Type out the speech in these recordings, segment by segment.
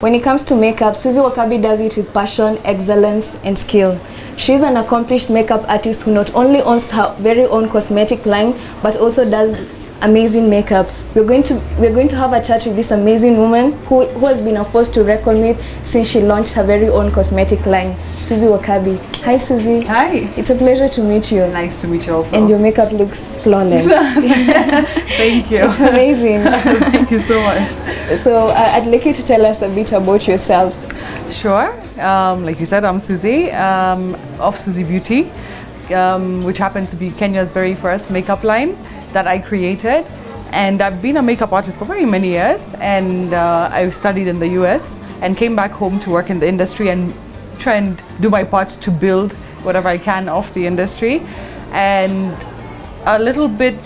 When it comes to makeup, Suzzie Wakabi does it with passion, excellence, and skill. She's an accomplished makeup artist who not only owns her very own cosmetic line, but also does amazing makeup. We're going to have a chat with this amazing woman who has been a force to reckon with since she launched her very own cosmetic line, Suzzie Wakabi. Hi, Suzzie. Hi. It's a pleasure to meet you. Nice to meet you also. And your makeup looks flawless. Thank you. It's amazing. Thank you so much. So I'd like you to tell us a bit about yourself. Sure. Like you said, I'm Suzzie of Suzzie Beauty, which happens to be Kenya's very first makeup line that I created. And I've been a makeup artist for very many years, and I studied in the US and came back home to work in the industry and try and do my part to build whatever I can of the industry. And a little bit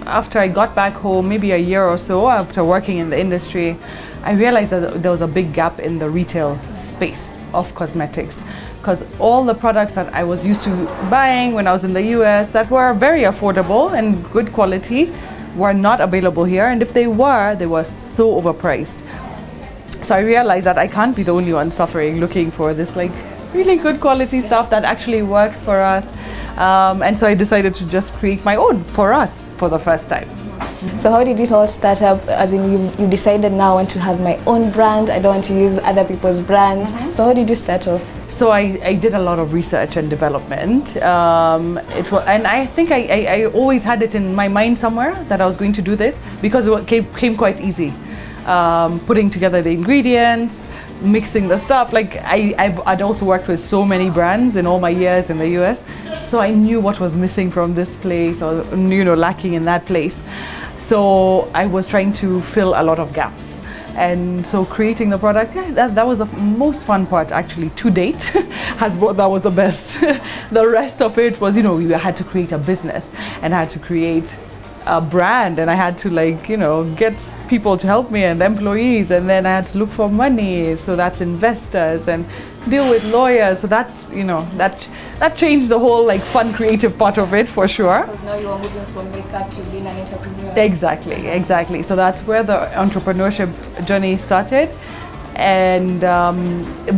after I got back home, maybe a year or so after working in the industry, I realized that there was a big gap in the retail space of cosmetics, because all the products that I was used to buying when I was in the US that were very affordable and good quality were not available here, and if they were so overpriced. So I realized that I can't be the only one suffering looking for this like really good quality stuff that actually works for us. And so I decided to just create my own for us for the first time. So how did it all start up? As in you decided, now I want to have my own brand, I don't want to use other people's brands. So how did you start off? So I did a lot of research and development. And I think I always had it in my mind somewhere that I was going to do this, because it came quite easy. Putting together the ingredients, mixing the stuff. Like I'd also worked with so many brands in all my years in the US, so I knew what was missing from this place, or lacking in that place. So I was trying to fill a lot of gaps. And so creating the product, that was the most fun part actually to date. That was the best. The rest of it was, we had to create a business, and I had to create a brand, and I had to get people to help me and employees, and then I had to look for money, so that's investors, and deal with lawyers. So that that changed the whole fun creative part of it for sure. Because now you are moving from makeup to being an entrepreneur. Exactly. So that's where the entrepreneurship journey started, and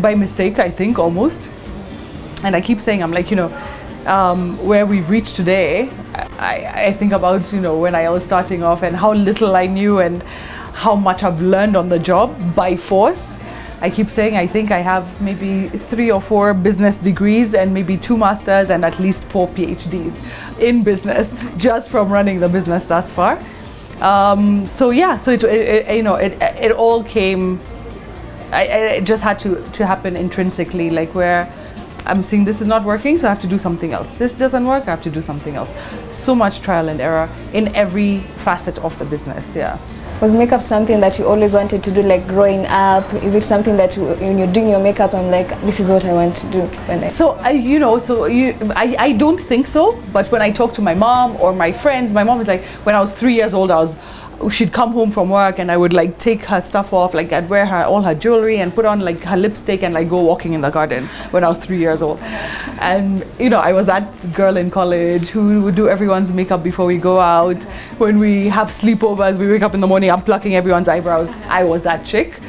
by mistake, I think, almost. And I keep saying, I'm like, where we've reached today, I think about, when I was starting off and how little I knew and how much I've learned on the job by force. I keep saying I think I have maybe 3 or 4 business degrees and maybe 2 masters and at least 4 PhDs in business, just from running the business thus far. So it all came. It just had to happen intrinsically, where I'm seeing this is not working, so I have to do something else. This doesn't work, I have to do something else. So much trial and error in every facet of the business. Yeah. Was makeup something that you always wanted to do, growing up? Is it something that when you're doing your makeup, I'm like, this is what I want to do? I don't think so. But when I talk to my mom or my friends, my mom is like, when I was 3 years old, she'd come home from work, and I would take her stuff off, I'd wear all her jewelry and put on her lipstick and go walking in the garden when I was 3 years old. And I was that girl in college who would do everyone's makeup before we go out. When we have sleepovers, we wake up in the morning, I'm plucking everyone's eyebrows. I was that chick.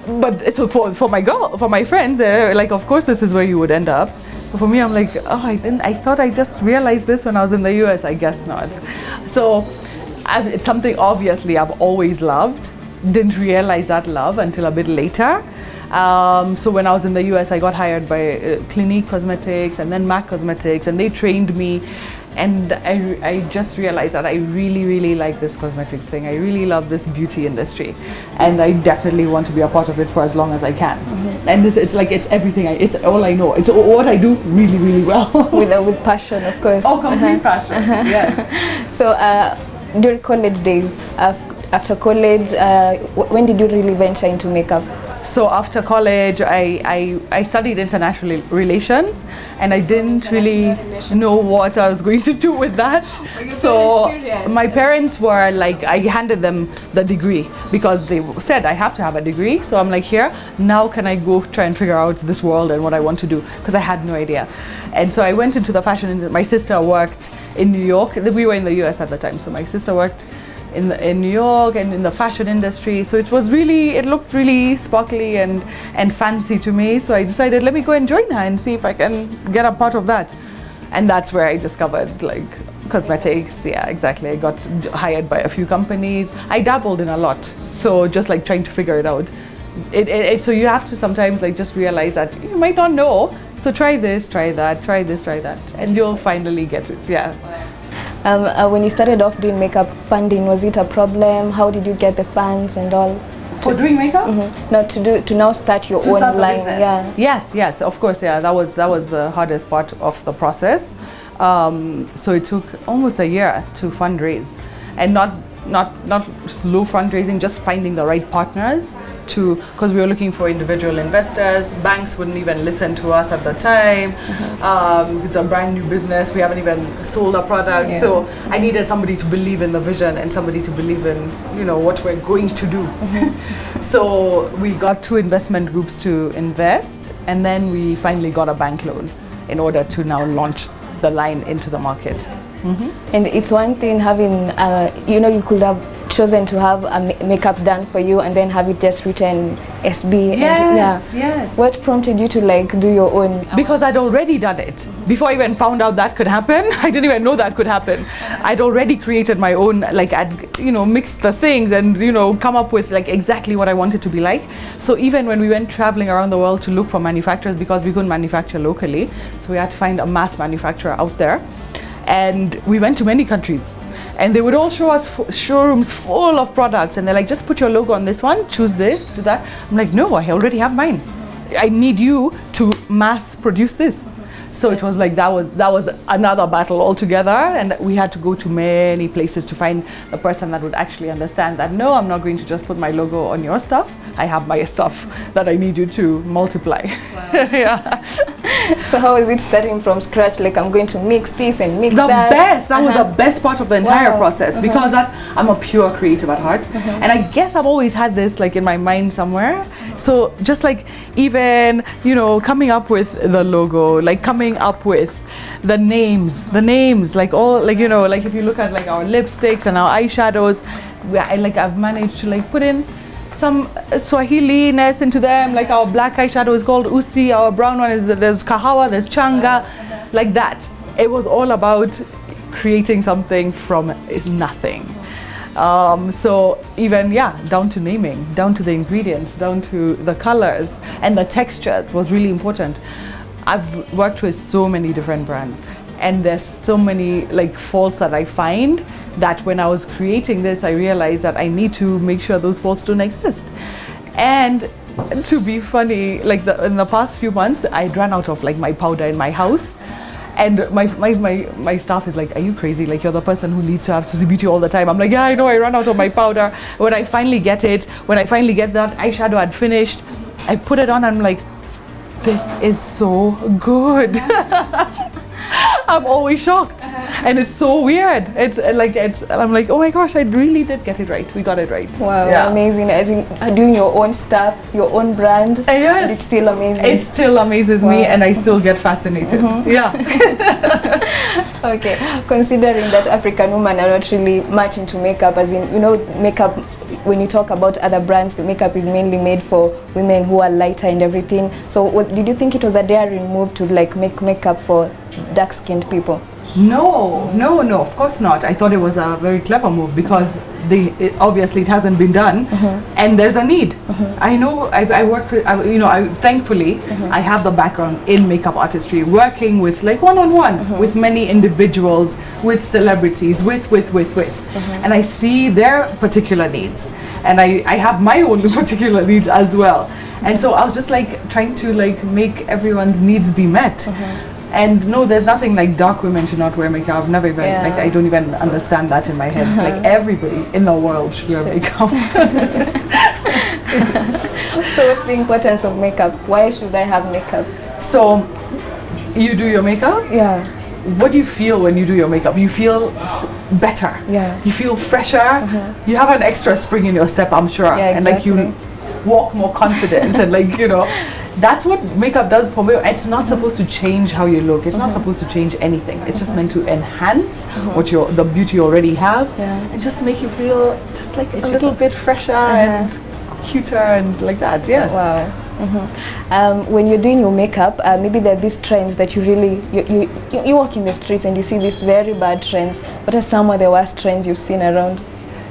But so for my friends, they're like, of course this is where you would end up. But for me, I'm like, oh, I thought I just realized this when I was in the US. I guess not. So it's something obviously I've always loved. Didn't realize that love until a bit later. So when I was in the US, I got hired by Clinique Cosmetics and then MAC Cosmetics, and they trained me. And I just realized that I really, really like this cosmetics thing. I really love this beauty industry, and I definitely want to be a part of it for as long as I can. And it's everything. It's all I know. It's what I do really, really well. with passion, of course. Oh, complete passion. Yes. So during college days, after college, when did you really venture into makeup? So after college, I studied international relations, and I didn't really know what I was going to do with that. So my parents were like, I handed them the degree because they said I have to have a degree. So I'm like, here, now can I go try and figure out this world and what I want to do? Because I had no idea. And so I went into the fashion industry. My sister worked in New York. We were in the US at the time. So my sister worked in New York and in the fashion industry. So it looked really sparkly and fancy to me. So I decided, let me go and join her and see if I can get a part of that. And that's where I discovered like cosmetics. Yeah, exactly. I got hired by a few companies. I dabbled in a lot. So just like trying to figure it out. So you have to sometimes like just realize that you might not know. So try this, try that, try this, try that, and you'll finally get it. Yeah. When you started off doing makeup, funding, was it a problem? How did you get the funds and all? For doing makeup? No, to now start your own line. Yeah. Yes, of course. Yeah, that was the hardest part of the process. So it took almost a year to fundraise, and not slow fundraising, just finding the right partners because we were looking for individual investors. Banks wouldn't even listen to us at the time. It's a brand new business. We haven't even sold a product. Yeah. So I needed somebody to believe in the vision and somebody to believe in, what we're going to do. So we got 2 investment groups to invest, and then we finally got a bank loan in order to now launch the line into the market. And it's one thing having, you could have chosen to have a makeup done for you and then have it just written SB. Yes. What prompted you to like do your own? Because I'd already done it. Before I even found out that could happen, I didn't even know that could happen. I'd already created my own, like I'd, mixed the things and, come up with like exactly what I wanted to be like. So even when we went traveling around the world to look for manufacturers, because we couldn't manufacture locally, so we had to find a mass manufacturer out there. And we went to many countries. And they would all show us showrooms full of products, and they're like, just put your logo on this one, choose this, do that. I'm like, no, I already have mine. I need you to mass produce this. So it was like that was another battle altogether, and we had to go to many places to find the person that would actually understand that, no, I'm not going to just put my logo on your stuff. I have my stuff that I need you to multiply. Wow. Yeah. So how is it starting from scratch? Like, I'm going to mix this and mix that? That was the best part of the entire process, because I'm a pure creative at heart. And I guess I've always had this like in my mind somewhere. So just like even, coming up with the logo, like coming up with the names, like all, like, like if you look at like our lipsticks and our eyeshadows, I've managed to like put in some Swahili-ness into them. Like our black eyeshadow is called Usi, our brown one is, there's Kahawa, there's Changa, like that. It was all about creating something from nothing. So even, down to naming, down to the ingredients, down to the colors and the textures was really important. I've worked with so many different brands, and there's so many like faults that I find that when I was creating this, I realized that I need to make sure those faults don't exist. And to be funny, like in the past few months, I'd run out of like my powder in my house. And my staff is like, are you crazy? Like, you're the person who needs to have Suzzie Beauty all the time. I'm like, yeah, I know, I run out of my powder. When I finally get that eyeshadow I'd finished, I put it on and I'm like, this is so good. I'm always shocked. And it's so weird. I'm like, oh my gosh, I really did get it right. We got it right. Wow, amazing. As in doing your own stuff, your own brand. Yes. And it's still amazing. It still amazes me, and I still get fascinated. Yeah. Okay. Considering that African women are not really much into makeup, as in, makeup, when you talk about other brands, the makeup is mainly made for women who are lighter and everything. So did you think it was a daring move to like make makeup for dark-skinned people? No, of course not. I thought it was a very clever move, because obviously it hasn't been done, and there's a need. I know I work with, thankfully I have the background in makeup artistry, working with like one-on-one with many individuals, with celebrities, with. And I see their particular needs, and I have my own particular needs as well. And so I was just like trying to like make everyone's needs be met. And no, there's nothing like dark women should not wear makeup. I've never even, like, I don't even understand that in my head. Like, everybody in the world should wear makeup. So what's the importance of makeup? Why should I have makeup? So, you do your makeup? Yeah. What do you feel when you do your makeup? You feel better. Yeah. You feel fresher. You have an extra spring in your step, I'm sure. Yeah, exactly. And like you walk more confident and like, that's what makeup does for me. It's not supposed to change how you look. It's not supposed to change anything. It's just meant to enhance what the beauty you already have, and just make you feel just like a little bit fresher and cuter and like that. Yes. Wow. When you're doing your makeup, maybe there are these trends that you really you walk in the streets and you see these very bad trends. What are some of the worst trends you've seen around?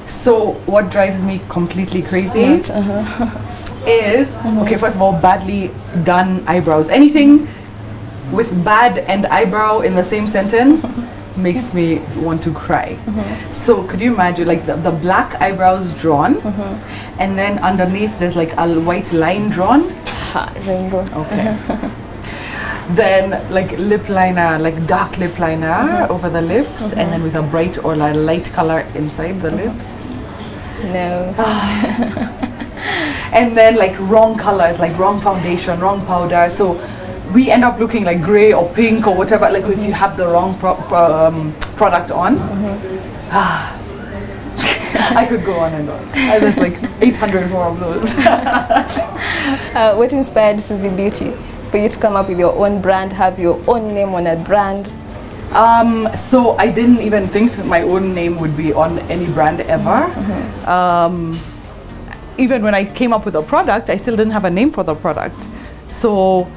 So what drives me completely crazy is okay, first of all, badly done eyebrows. Anything with bad and eyebrow in the same sentence makes me want to cry. So could you imagine like the black eyebrows drawn and then underneath there's like a white line drawn? Rainbow. Okay. Then like lip liner, like dark lip liner over the lips, and then with a bright or like light color inside the lips. No. And then like wrong colors, like wrong foundation, wrong powder. So we end up looking like gray or pink or whatever, like if you have the wrong product on. I could go on and on. There's like 800 more of those. What inspired Suzzie Beauty for you to come up with your own brand, have your own name on a brand? So I didn't even think that my own name would be on any brand ever. Even when I came up with a product, I still didn't have a name for the product. So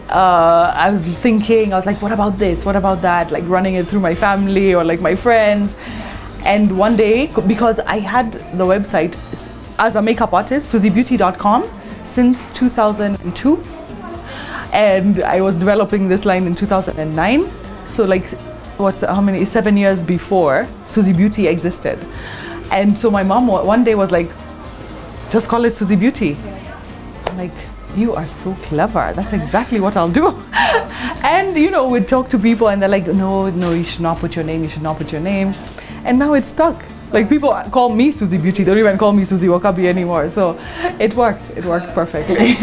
I was thinking, I was like, what about this? What about that? Like running it through my family or like my friends. And one day, because I had the website as a makeup artist, SuzzieBeauty.com, since 2002. And I was developing this line in 2009. So like, how many, 7 years before Suzzie Beauty existed. And so my mom one day was like, just call it Suzzie Beauty. I'm like, you are so clever. That's exactly what I'll do. And you know, we'd talk to people and they're like, no, you should not put your name, you should not put your name. And now it's stuck. Like people call me Suzzie Beauty, they don't even call me Suzzie Wakabi anymore. So it worked perfectly.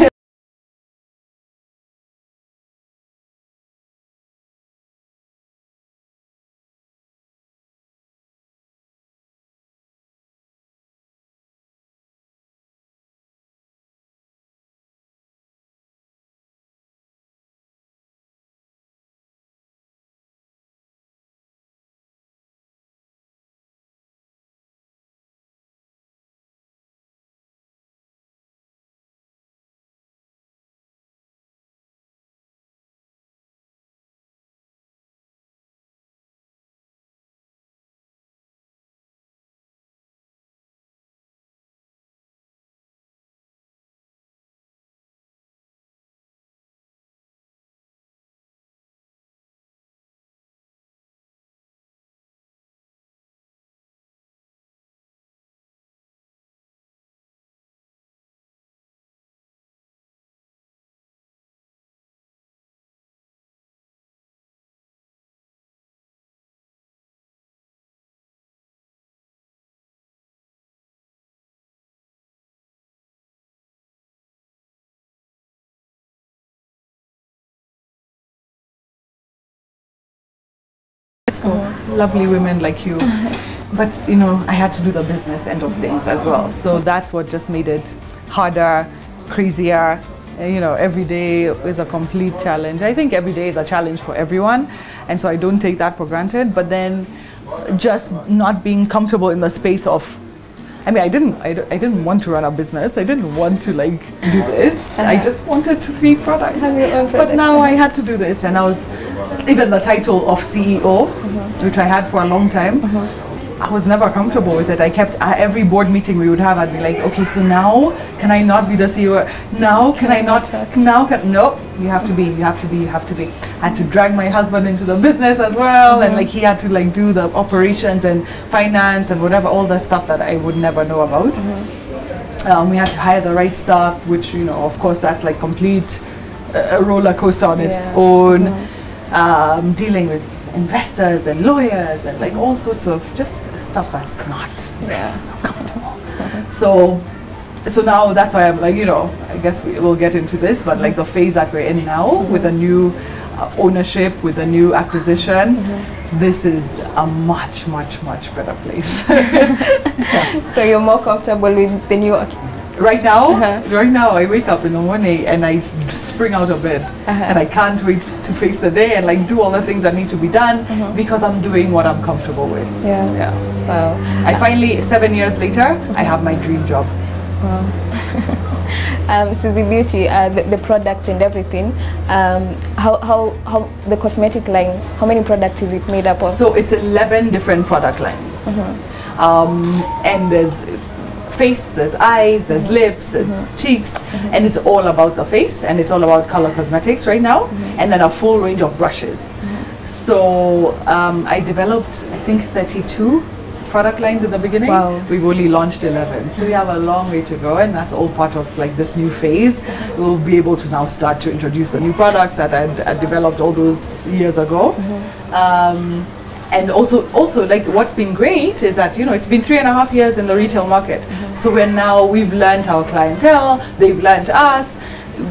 Lovely women like you. But you know, I had to do the business end of things as well. So that's what just made it harder, crazier. You know, every day is a complete challenge. I think every day is a challenge for everyone. And so I don't take that for granted. But then just not being comfortable in the space of, I mean, I didn't want to run a business. I didn't want to like do this. I just wanted to create products. But now I had to do this, and I was even the title of CEO, which I had for a long time. I was never comfortable with it. I kept every board meeting we would have, I'd be like, okay, so now can I not be the CEO? Now can I not? Now can no? You have to be. You have to be. You have to be. I had to drag my husband into the business as well, and like he had to like do the operations and finance and whatever, all the stuff that I would never know about. We had to hire the right staff, which you know, of course, that's like complete roller coaster on its own. Dealing with investors and lawyers and like all sorts of just stuff that's not so comfortable. So now that's why I'm like, you know, I guess we'll get into this, but like the phase that we're in now with a new ownership, with a new acquisition, this is a much better place. So you're more comfortable with the new right now I wake up in the morning and I spring out of bed and I can't wait to face the day and like do all the things that need to be done because I'm doing what I'm comfortable with. Yeah. Wow. I finally, 7 years later, I have my dream job. Wow. Suzzie Beauty, the products and everything, how the cosmetic line, how many products is it made up of? So it's 11 different product lines. And there's face, there's eyes, there's lips, there's cheeks, and it's all about the face, and it's all about color cosmetics right now, and then a full range of brushes. So I developed, I think, 32 product lines in the beginning. Wow. We've only launched 11, so we have a long way to go, and that's all part of like this new phase. We'll be able to now start to introduce the new products that I developed all those years ago. And also like what's been great is that, you know, it's been 3.5 years in the retail market. So we've learned our clientele, they've learned us,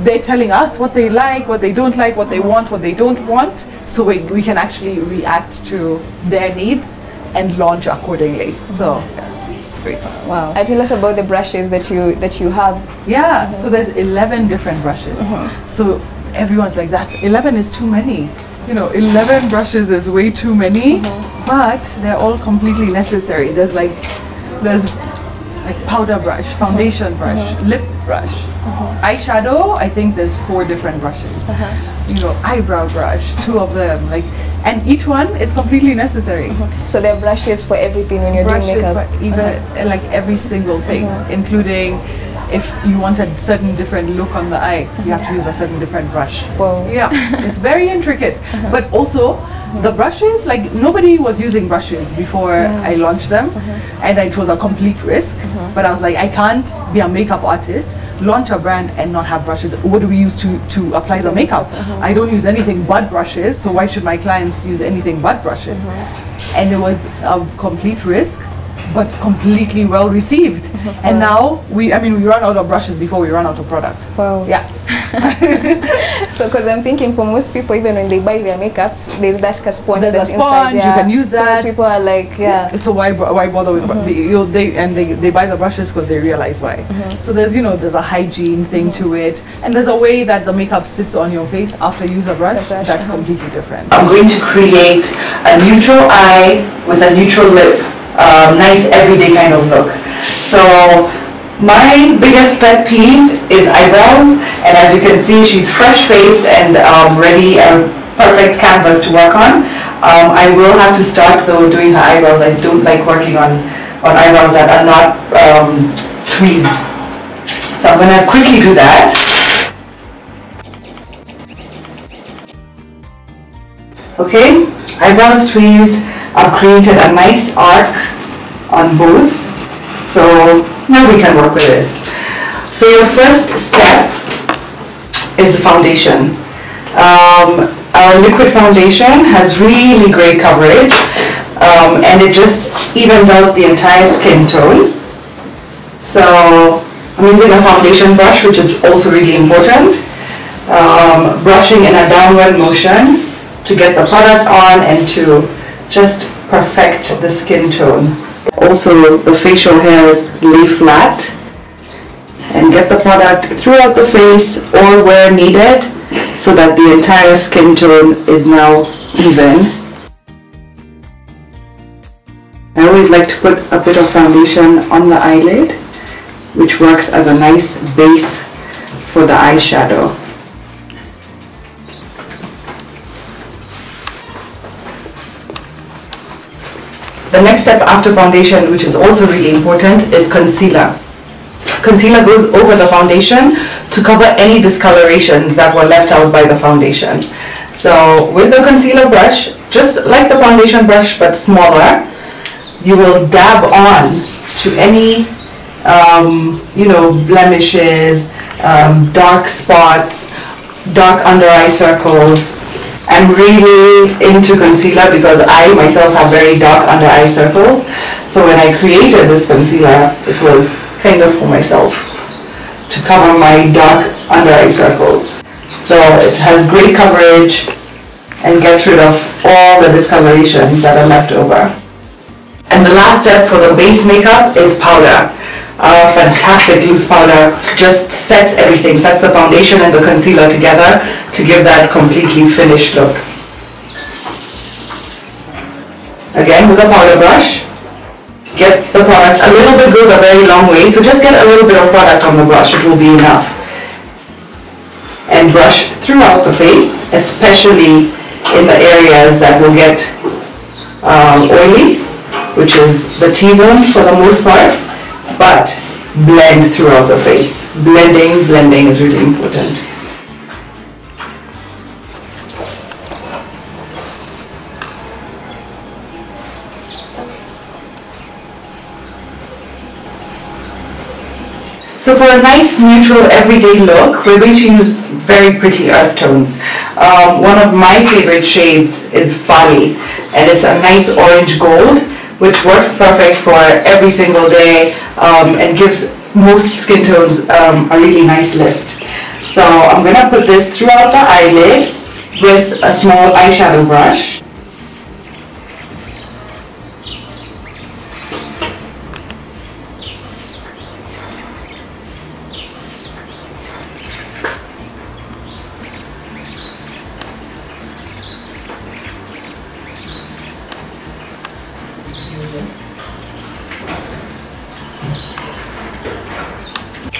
they're telling us what they like, what they don't like, what they want, what they don't want. So we can actually react to their needs and launch accordingly. So yeah, it's great. Wow. Tell us about the brushes that you have. Yeah, so there's 11 different brushes. So everyone's like, that 11 is too many. You know, 11 brushes is way too many, but they're all completely necessary. There's like powder brush, foundation brush, lip brush, eyeshadow. I think there's 4 different brushes. You know, eyebrow brush, 2 of them. Like, and each one is completely necessary. So there are brushes for everything when you're doing makeup. For even like every single thing, including if you want a certain different look on the eye, you have to use a certain different brush. Wow. Yeah, it's very intricate. But also, the brushes, like nobody was using brushes before I launched them, and it was a complete risk. But I was like, I can't be a makeup artist, launch a brand and not have brushes. What do we use to apply the makeup? I don't use anything but brushes, so why should my clients use anything but brushes? And it was a complete risk, but completely well received. And now we run out of brushes before we run out of product. Wow. Yeah. So because I'm thinking for most people, even when they buy their makeups, there's that sponge. There's a sponge, you can use that. So most people are like, So why bother with they buy the brushes because they realize why. So there's a hygiene thing to it, and there's a way that the makeup sits on your face after you use a brush. That's completely different. I'm going to create a neutral eye with a neutral lip. Nice everyday kind of look. So my biggest pet peeve is eyebrows, and as you can see, she's fresh faced and ready, a perfect canvas to work on. I will have to start though doing her eyebrows. I don't like working on eyebrows that are not tweezed. So I'm gonna quickly do that. Okay, eyebrows tweezed. I've created a nice arc on both, so now we can work with this. So your first step is foundation. Our liquid foundation has really great coverage, and it just evens out the entire skin tone. So I'm using a foundation brush, which is also really important. Brushing in a downward motion to get the product on and to just perfect the skin tone. Also, the facial hairs lay flat and get the product throughout the face or where needed so that the entire skin tone is now even. I always like to put a bit of foundation on the eyelid, which works as a nice base for the eyeshadow. The next step after foundation, which is also really important, is concealer. Concealer goes over the foundation to cover any discolorations that were left out by the foundation. So with the concealer brush, just like the foundation brush but smaller, you will dab on to any blemishes, dark spots, dark under eye circles. I'm really into concealer because I myself have very dark under eye circles. So when I created this concealer, it was kind of for myself to cover my dark under eye circles. So it has great coverage and gets rid of all the discolorations that are left over. And the last step for the base makeup is powder. Fantastic loose powder, just sets everything, sets the foundation and the concealer together to give that completely finished look. Again, with a powder brush, get the product, a little bit goes a very long way, so just get a little bit of product on the brush, it will be enough. And brush throughout the face, especially in the areas that will get oily, which is the T-zone for the most part, but blend throughout the face. Blending is really important. So for a nice, neutral, everyday look, we're going to use very pretty earth tones. One of my favorite shades is Fali, and it's a nice orange gold, which works perfect for every single day and gives most skin tones a really nice lift. So I'm going to put this throughout the eyelid with a small eyeshadow brush.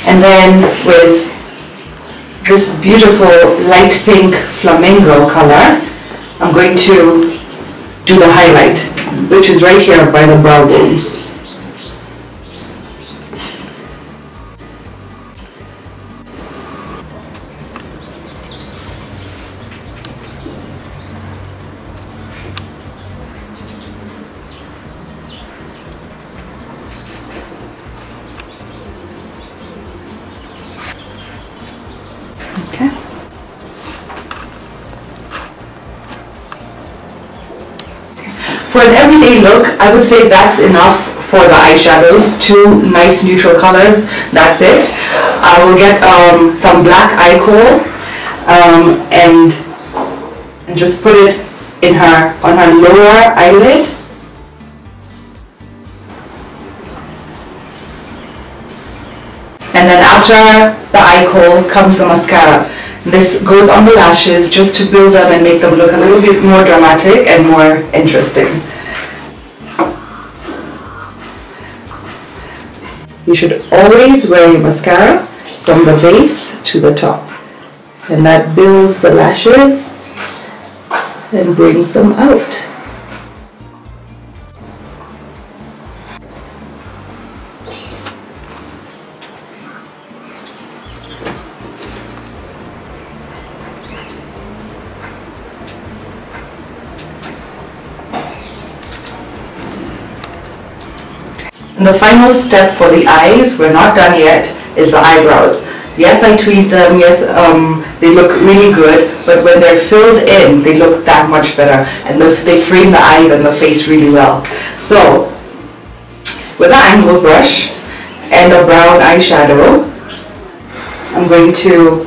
And then with this beautiful light pink flamingo color, I'm going to do the highlight, which is right here by the brow bone. Okay. For an everyday look, I would say that's enough for the eyeshadows. 2 nice neutral colors, that's it. I will get some black eye kohl and just put it in on her lower eyelid. And then after the eye kohl comes the mascara. This goes on the lashes just to build them and make them look a little bit more dramatic and more interesting. You should always wear your mascara from the base to the top. And that builds the lashes and brings them out. And the final step for the eyes, we're not done yet, is the eyebrows. Yes, I tweezed them, yes, they look really good, but when they're filled in, they look that much better, and they frame the eyes and the face really well. So, with an angled brush and a brown eyeshadow, I'm going to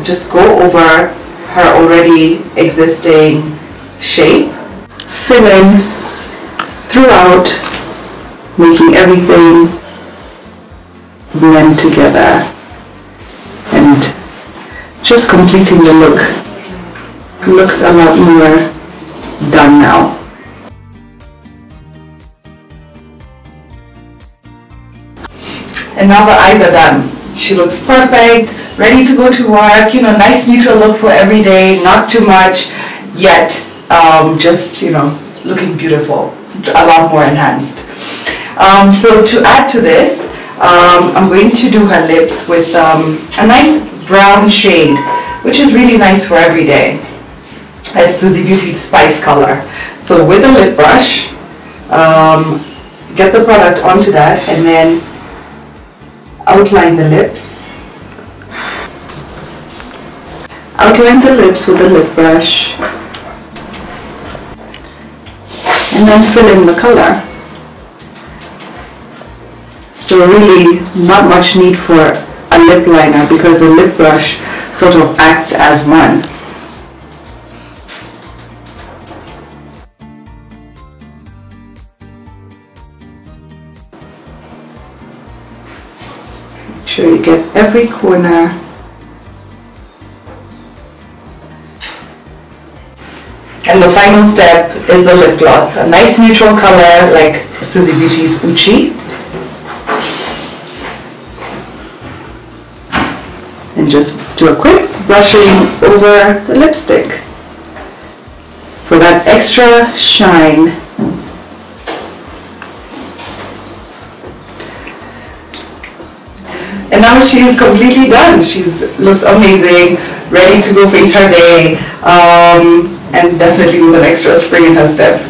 just go over her already existing shape, fill in throughout, making everything blend together and just completing the look. It looks a lot more done now. And now the eyes are done. She looks perfect, ready to go to work, you know, nice neutral look for every day, not too much, yet just, you know, looking beautiful, a lot more enhanced. So to add to this, I'm going to do her lips with a nice brown shade, which is really nice for every day. It's Suzzie Beauty's Spice color. So with a lip brush, get the product onto that and then outline the lips. Outline the lips with a lip brush and then fill in the color. So really not much need for a lip liner because the lip brush sort of acts as one. sure you get every corner. And the final step is the lip gloss, a nice neutral color like Suzzie Beauty's Uchi. And just do a quick brushing over the lipstick for that extra shine. And now she's completely done. She looks amazing, ready to go face her day, and definitely with an extra spring in her step.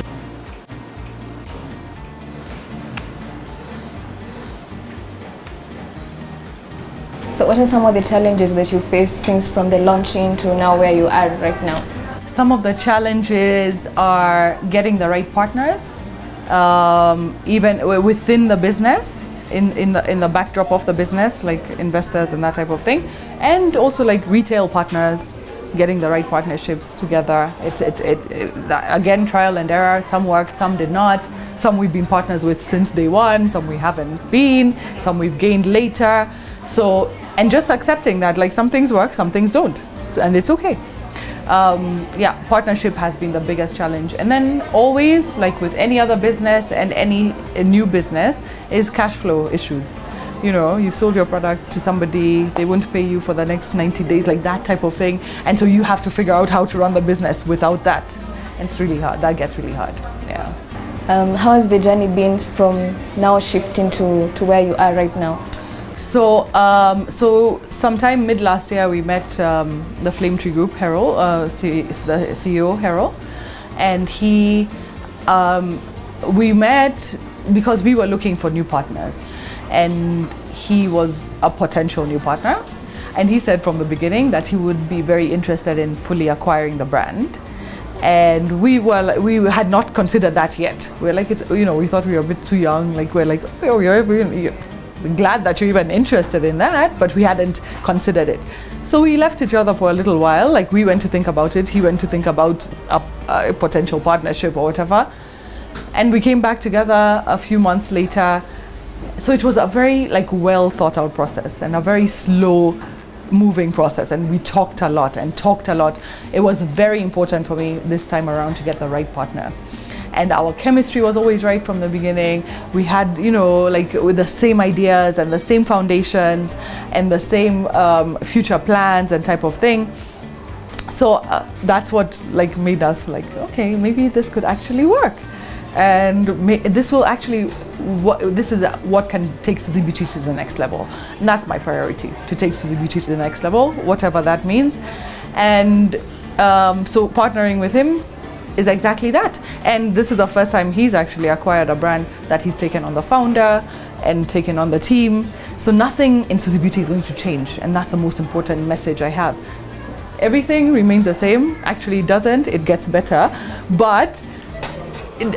So what are some of the challenges that you face since from the launching to now where you are right now? Some of the challenges are getting the right partners, even within the business, in the backdrop of the business, like investors and that type of thing, and also like retail partners, getting the right partnerships together. Again, trial and error. Some worked, some did not. Some we've been partners with since day one, some we haven't been, some we've gained later. So, and just accepting that like some things work, some things don't, and it's okay. Yeah, partnership has been the biggest challenge. And then always, like with any other business and any new business, is cash flow issues. You know, you've sold your product to somebody, they won't pay you for the next 90 days, like that type of thing. And so you have to figure out how to run the business without that. And it's really hard, that gets really hard, yeah. How has the journey been from now shifting to where you are right now? So, so sometime mid last year we met the Flame Tree Group, Harold, the CEO Harold, and we met because we were looking for new partners, and he was a potential new partner, and he said from the beginning that he would be very interested in fully acquiring the brand. And we had not considered that yet. We're like, it's, you know, we thought we were a bit too young. Like we're like, oh, you're glad that you're even interested in that, but we hadn't considered it. So we left each other for a little while. Like we went to think about it. He went to think about a potential partnership or whatever. And we came back together a few months later. So it was a very like well thought out process and a very slow moving process, and we talked a lot. It was very important for me this time around to get the right partner, and our chemistry was always right from the beginning. We had, you know, like with the same ideas and the same foundations and the same future plans and type of thing. So that's what like made us like, okay, maybe this could actually work. And this will actually, this is what can take Suzzie Beauty to the next level. And that's my priority, to take Suzzie Beauty to the next level, whatever that means. And so partnering with him is exactly that. And this is the first time he's actually acquired a brand that he's taken on the founder and taken on the team. So nothing in Suzzie Beauty is going to change. And that's the most important message I have. Everything remains the same. Actually, it doesn't. It gets better. But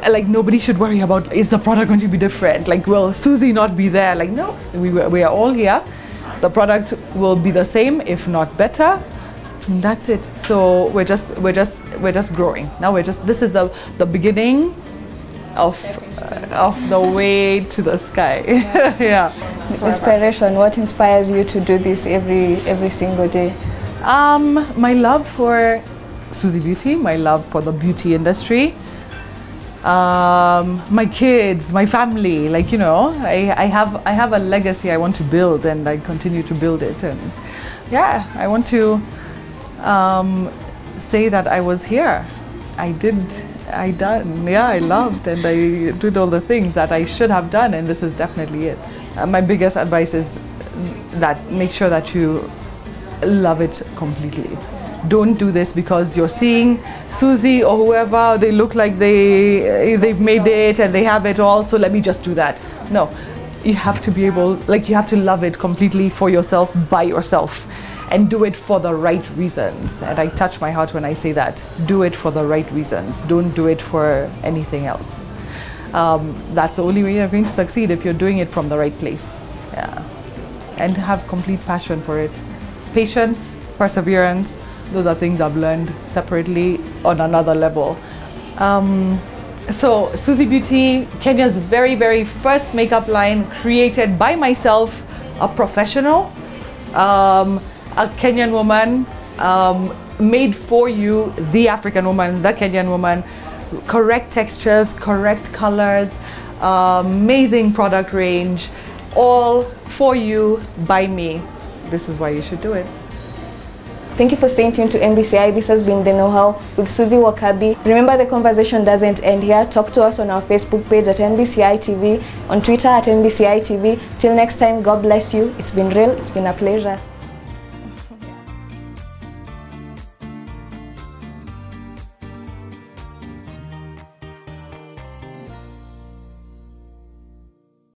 like nobody should worry about, is the product going to be different? Like, will Suzzie not be there? Like, no, we are all here. The product will be the same, if not better. And that's it. So we're just growing. Now this is the beginning of the way to the sky. Yeah. Inspiration. What inspires you to do this every single day? My love for Suzzie Beauty, my love for the beauty industry. My kids, my family, like, you know, I have a legacy I want to build, and I continue to build it. And yeah, I want to say that I was here. I loved, and I did all the things that I should have done, and this is definitely it. My biggest advice is that make sure that you love it completely. Don't do this because you're seeing Suzzie or whoever, they look like they've made it and they have it all, so let me just do that. No, you have to be able, like, you have to love it completely for yourself, by yourself, and do it for the right reasons. And I touch my heart when I say that. Do it for the right reasons. Don't do it for anything else. That's the only way you're going to succeed, if you're doing it from the right place. Yeah. And have complete passion for it. Patience, perseverance. Those are things I've learned separately on another level. So Suzzie Beauty, Kenya's very, very first makeup line, created by myself a professional, a Kenyan woman, made for you, the African woman, the Kenyan woman, correct textures, correct colors, amazing product range, all for you by me. This is why you should do it. Thank you for staying tuned to NBCI. This has been The Know-How with Suzzie Wakabi. Remember, the conversation doesn't end here. Talk to us on our Facebook page at NBCI TV, on Twitter at NBCI TV. Till next time, God bless you. It's been real. It's been a pleasure.